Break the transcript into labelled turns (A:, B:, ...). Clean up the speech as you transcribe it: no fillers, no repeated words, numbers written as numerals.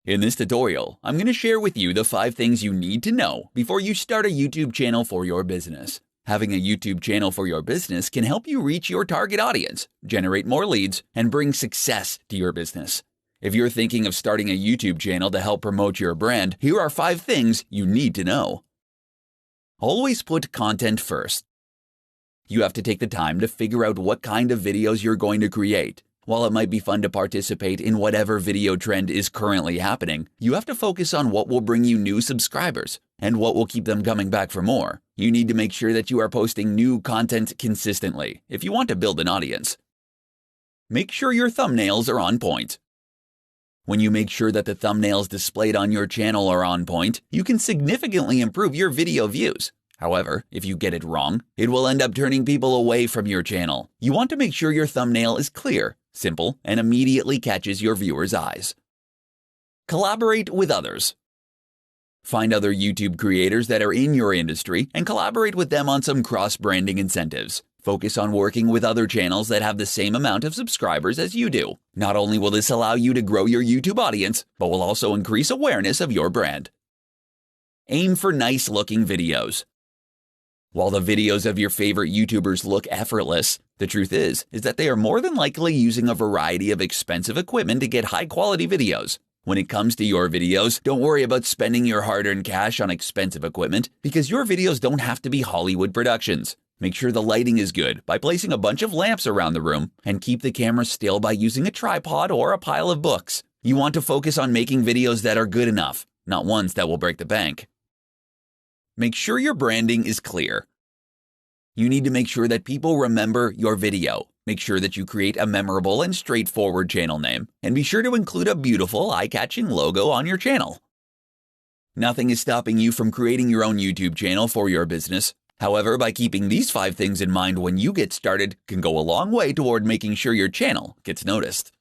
A: In this tutorial, I'm going to share with you the 5 things you need to know before you start a YouTube channel for your business. Having a YouTube channel for your business can help you reach your target audience, generate more leads, and bring success to your business. If you're thinking of starting a YouTube channel to help promote your brand, here are 5 things you need to know. Always put content first. You have to take the time to figure out what kind of videos you're going to create. While it might be fun to participate in whatever video trend is currently happening, you have to focus on what will bring you new subscribers and what will keep them coming back for more. You need to make sure that you are posting new content consistently if you want to build an audience. Make sure your thumbnails are on point. When you make sure that the thumbnails displayed on your channel are on point, you can significantly improve your video views. However, if you get it wrong, it will end up turning people away from your channel. You want to make sure your thumbnail is clear, simple, and immediately catches your viewers' eyes. Collaborate with others. Find other YouTube creators that are in your industry and collaborate with them on some cross-branding incentives. Focus on working with other channels that have the same amount of subscribers as you do. Not only will this allow you to grow your YouTube audience, but will also increase awareness of your brand. Aim for nice-looking videos. While the videos of your favorite YouTubers look effortless, the truth is that they are more than likely using a variety of expensive equipment to get high-quality videos. When it comes to your videos, don't worry about spending your hard-earned cash on expensive equipment because your videos don't have to be Hollywood productions. Make sure the lighting is good by placing a bunch of lamps around the room and keep the camera still by using a tripod or a pile of books. You want to focus on making videos that are good enough, not ones that will break the bank. Make sure your branding is clear. You need to make sure that people remember your video. Make sure that you create a memorable and straightforward channel name, and be sure to include a beautiful, eye-catching logo on your channel. Nothing is stopping you from creating your own YouTube channel for your business. However, by keeping these 5 things in mind when you get started can go a long way toward making sure your channel gets noticed.